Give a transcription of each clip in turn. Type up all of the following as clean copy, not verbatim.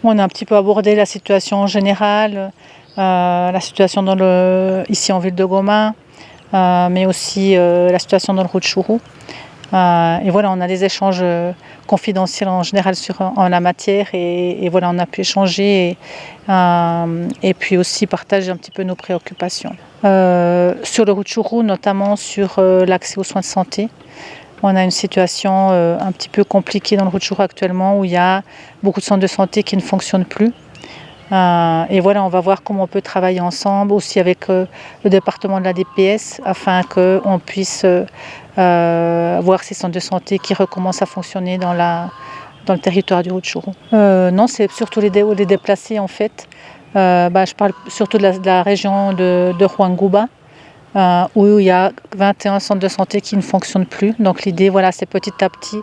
On a un petit peu abordé la situation générale, la situation ici en ville de Goma, mais aussi la situation dans le Rutshuru. Et voilà, on a des échanges confidentiels en général en la matière et voilà, on a pu échanger et puis aussi partager un petit peu nos préoccupations. Sur le Rutshuru, notamment sur l'accès aux soins de santé. On a une situation un petit peu compliquée dans le Rutshuru actuellement où il y a beaucoup de centres de santé qui ne fonctionnent plus. Et voilà, on va voir comment on peut travailler ensemble, aussi avec le département de la DPS, afin qu'on puisse voir ces centres de santé qui recommencent à fonctionner dans le territoire du Rutshuru. Non, c'est surtout les déplacés en fait. Je parle surtout de la région de Ruangouba, où il y a 21 centres de santé qui ne fonctionnent plus. Donc l'idée, voilà, c'est petit à petit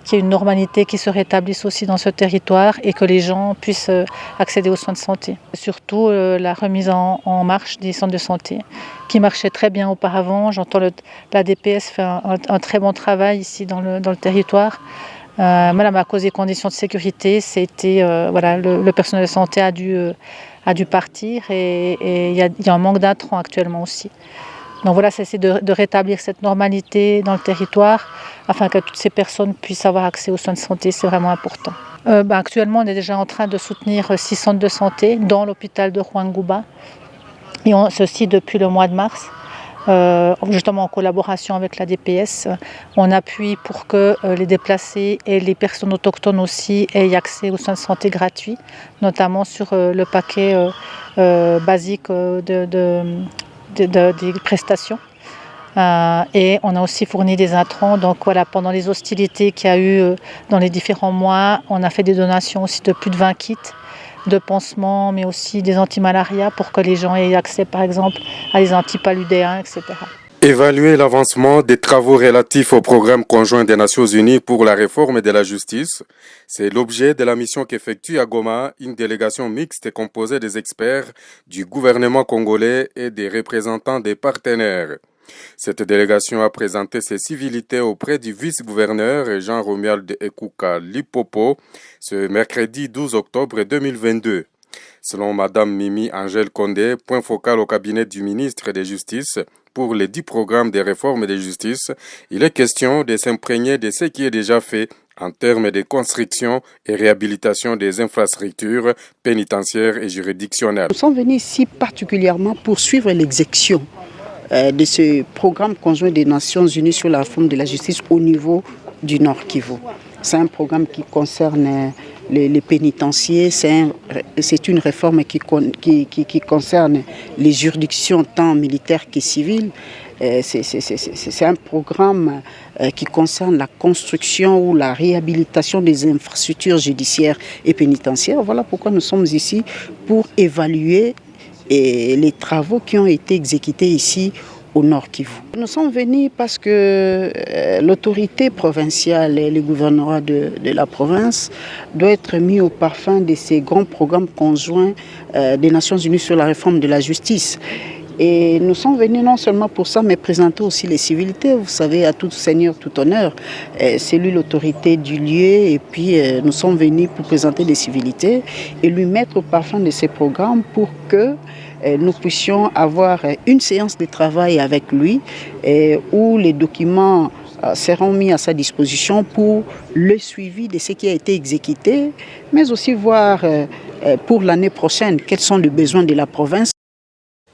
qu'il y ait une normalité qui se rétablisse aussi dans ce territoire et que les gens puissent accéder aux soins de santé. Surtout la remise en marche des centres de santé qui marchaient très bien auparavant. J'entends la DPS faire un très bon travail ici dans le territoire. À cause des conditions de sécurité, le personnel de santé a dû partir et il y a un manque d'intrants actuellement aussi. Donc voilà, c'est de rétablir cette normalité dans le territoire afin que toutes ces personnes puissent avoir accès aux soins de santé, c'est vraiment important. Actuellement, on est déjà en train de soutenir 6 centres de santé dans l'hôpital de Ruangouba, et ceci depuis le mois de mars. Justement en collaboration avec la DPS, on appuie pour que les déplacés et les personnes autochtones aussi aient accès aux soins de santé gratuits, notamment sur le paquet basique des prestations. Et on a aussi fourni des intrants. Donc voilà, pendant les hostilités qu'il y a eu dans les différents mois, on a fait des donations aussi de plus de 20 kits de pansements, mais aussi des antimalarias pour que les gens aient accès, par exemple, à des antipaludéens, etc. Évaluer l'avancement des travaux relatifs au programme conjoint des Nations Unies pour la réforme de la justice, c'est l'objet de la mission qu'effectue à Goma une délégation mixte composée des experts du gouvernement congolais et des représentants des partenaires. Cette délégation a présenté ses civilités auprès du vice-gouverneur Jean-Romuald Ekuka Lipopo ce mercredi 12 octobre 2022. Selon Madame Mimi Angèle Condé, point focal au cabinet du ministre de Justice pour les 10 programmes de réforme de justice, il est question de s'imprégner de ce qui est déjà fait en termes de construction et réhabilitation des infrastructures pénitentiaires et juridictionnelles. Nous sommes venus ici particulièrement pour suivre l'exécution de ce programme conjoint des Nations Unies sur la réforme de la justice au niveau du Nord Kivu. C'est un programme qui concerne les pénitenciers, c'est une réforme qui concerne les juridictions tant militaires que civiles. C'est un programme qui concerne la construction ou la réhabilitation des infrastructures judiciaires et pénitentiaires. Voilà pourquoi nous sommes ici pour évaluer les travaux qui ont été exécutés ici au Nord Kivu. Nous sommes venus parce que l'autorité provinciale et le gouvernorat de la province doit être mis au parfum de ces grands programmes conjoints des Nations Unies sur la réforme de la justice. Et nous sommes venus non seulement pour ça, mais présenter aussi les civilités. Vous savez, à tout seigneur, tout honneur, c'est lui l'autorité du lieu. Et puis, nous sommes venus pour présenter les civilités et lui mettre au parfum de ces programmes pour que nous puissions avoir une séance de travail avec lui où les documents seront mis à sa disposition pour le suivi de ce qui a été exécuté, mais aussi voir pour l'année prochaine quels sont les besoins de la province.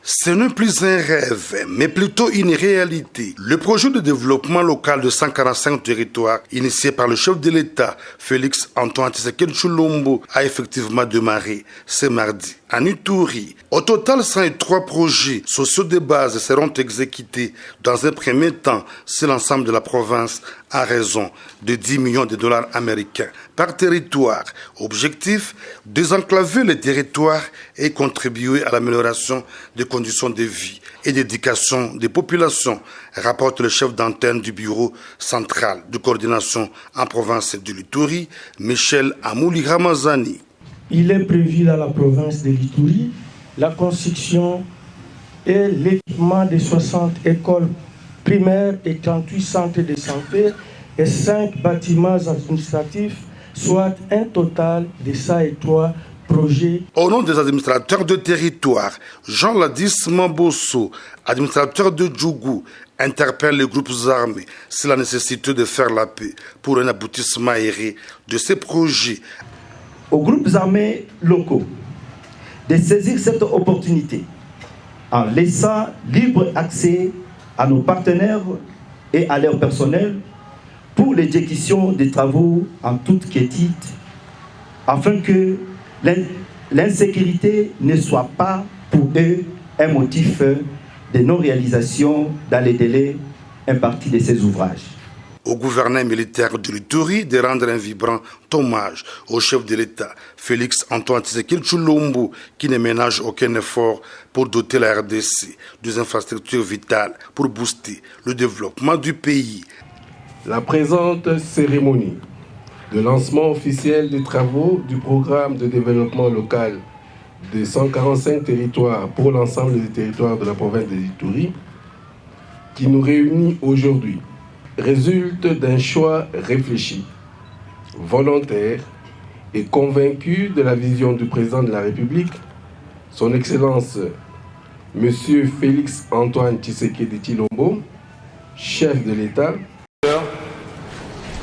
Ce n'est plus un rêve, mais plutôt une réalité. Le projet de développement local de 145 territoires, initié par le chef de l'État, Félix Antoine Tshisekedi Tshilombo, a effectivement démarré ce mardi à Ituri. Au total, 103 projets sociaux de base seront exécutés dans un premier temps sur l'ensemble de la province à raison de 10 millions de dollars américains par territoire. Objectif, désenclaver les territoires et contribuer à l'amélioration des conditions de vie et d'éducation des populations, rapporte le chef d'antenne du bureau central de coordination en province de l'Ituri, Michel Amouli Ramazani. Il est prévu dans la province de l'Ituri la construction et l'équipement de 60 écoles primaires et 38 centres de santé et 5 bâtiments administratifs soit un total de 103 projets. Au nom des administrateurs de territoire, Jean Ladis Mambosso, administrateur de Djougou, interpelle les groupes armés sur la nécessité de faire la paix pour un aboutissement aéré de ces projets. Aux groupes armés locaux de saisir cette opportunité en laissant libre accès à nos partenaires et à leur personnel pour l'exécution des travaux en toute quiétude, afin que l'insécurité ne soit pas pour eux un motif de non-réalisation dans les délais impartis de ces ouvrages. Au gouverneur militaire de l'Ituri de rendre un vibrant hommage au chef de l'État, Félix Antoine Tshisekedi Tshilombo, qui ne ménage aucun effort pour doter la RDC des infrastructures vitales pour booster le développement du pays. La présente cérémonie de lancement officiel des travaux du programme de développement local de 145 territoires pour l'ensemble des territoires de la province de l'Ituri, qui nous réunit aujourd'hui, résulte d'un choix réfléchi, volontaire et convaincu de la vision du président de la République, son Excellence M. Félix Antoine Tshisekedi Tshilombo, chef de l'État.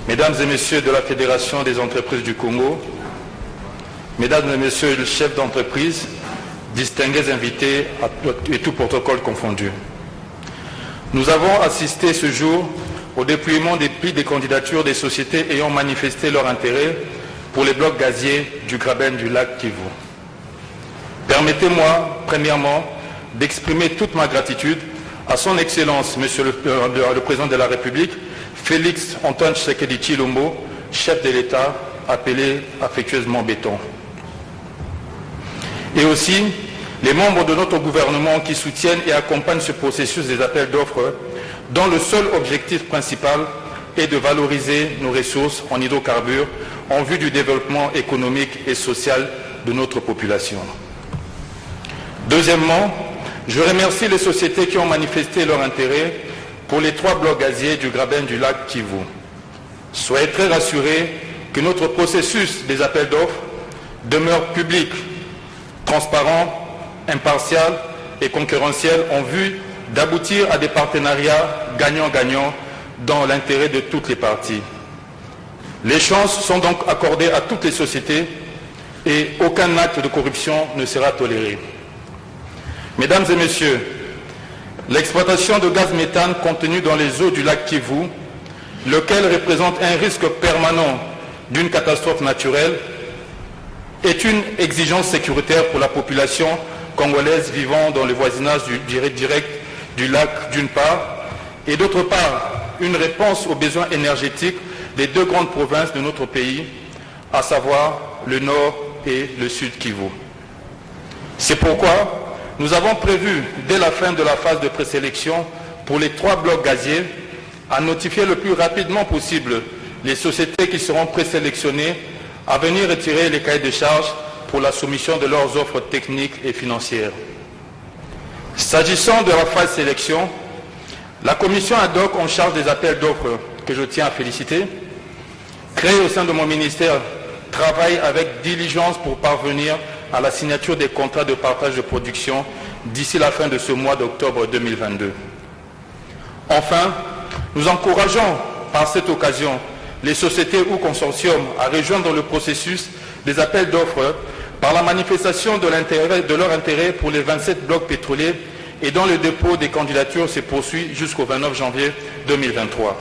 Mesdames et Messieurs de la Fédération des entreprises du Congo, Mesdames et Messieurs le chef d'entreprise, distingués invités et tout protocole confondu. Nous avons assisté ce jour au déploiement des plis des candidatures des sociétés ayant manifesté leur intérêt pour les blocs gaziers du Graben du lac Kivu. Permettez-moi, premièrement, d'exprimer toute ma gratitude à son Excellence, Monsieur le Président de la République, Félix Antoine Tshisekedi Tshilombo, chef de l'État, appelé affectueusement Béton. Et aussi les membres de notre gouvernement qui soutiennent et accompagnent ce processus des appels d'offres, dont le seul objectif principal est de valoriser nos ressources en hydrocarbures en vue du développement économique et social de notre population. Deuxièmement, je remercie les sociétés qui ont manifesté leur intérêt pour les 3 blocs gaziers du Graben du lac Kivu. Soyez très rassurés que notre processus des appels d'offres demeure public, transparent, impartial et concurrentiel en vue d'aboutir à des partenariats gagnant-gagnant dans l'intérêt de toutes les parties. Les chances sont donc accordées à toutes les sociétés et aucun acte de corruption ne sera toléré. Mesdames et Messieurs, l'exploitation de gaz méthane contenu dans les eaux du lac Kivu, lequel représente un risque permanent d'une catastrophe naturelle, est une exigence sécuritaire pour la population congolaise vivant dans le voisinage direct du lac d'une part, et d'autre part, une réponse aux besoins énergétiques des 2 grandes provinces de notre pays, à savoir le nord et le sud Kivu. C'est pourquoi nous avons prévu, dès la fin de la phase de présélection pour les 3 blocs gaziers, à notifier le plus rapidement possible les sociétés qui seront présélectionnées à venir retirer les cahiers de charges pour la soumission de leurs offres techniques et financières. S'agissant de la phase sélection, la commission ad hoc en charge des appels d'offres, que je tiens à féliciter, créée au sein de mon ministère, travaille avec diligence pour parvenir à la signature des contrats de partage de production d'ici la fin de ce mois d'octobre 2022. Enfin, nous encourageons par cette occasion les sociétés ou consortiums à rejoindre le processus des appels d'offres par la manifestation de leur intérêt pour les 27 blocs pétroliers et dont le dépôt des candidatures se poursuit jusqu'au 29 janvier 2023.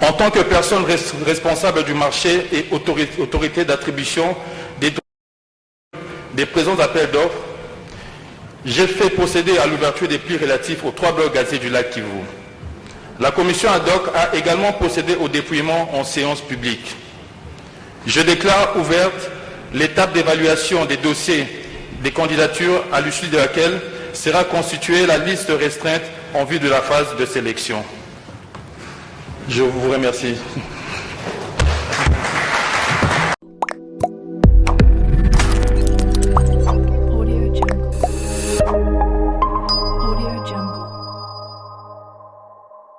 En tant que personne responsable du marché et autorité d'attribution des présents appels d'offres, j'ai fait procéder à l'ouverture des plis relatifs aux 3 blocs gaziers du lac Kivu. La commission ad hoc a également procédé au dépouillement en séance publique. Je déclare ouverte l'étape d'évaluation des dossiers des candidatures à l'issue de laquelle sera constituée la liste restreinte en vue de la phase de sélection. Je vous remercie.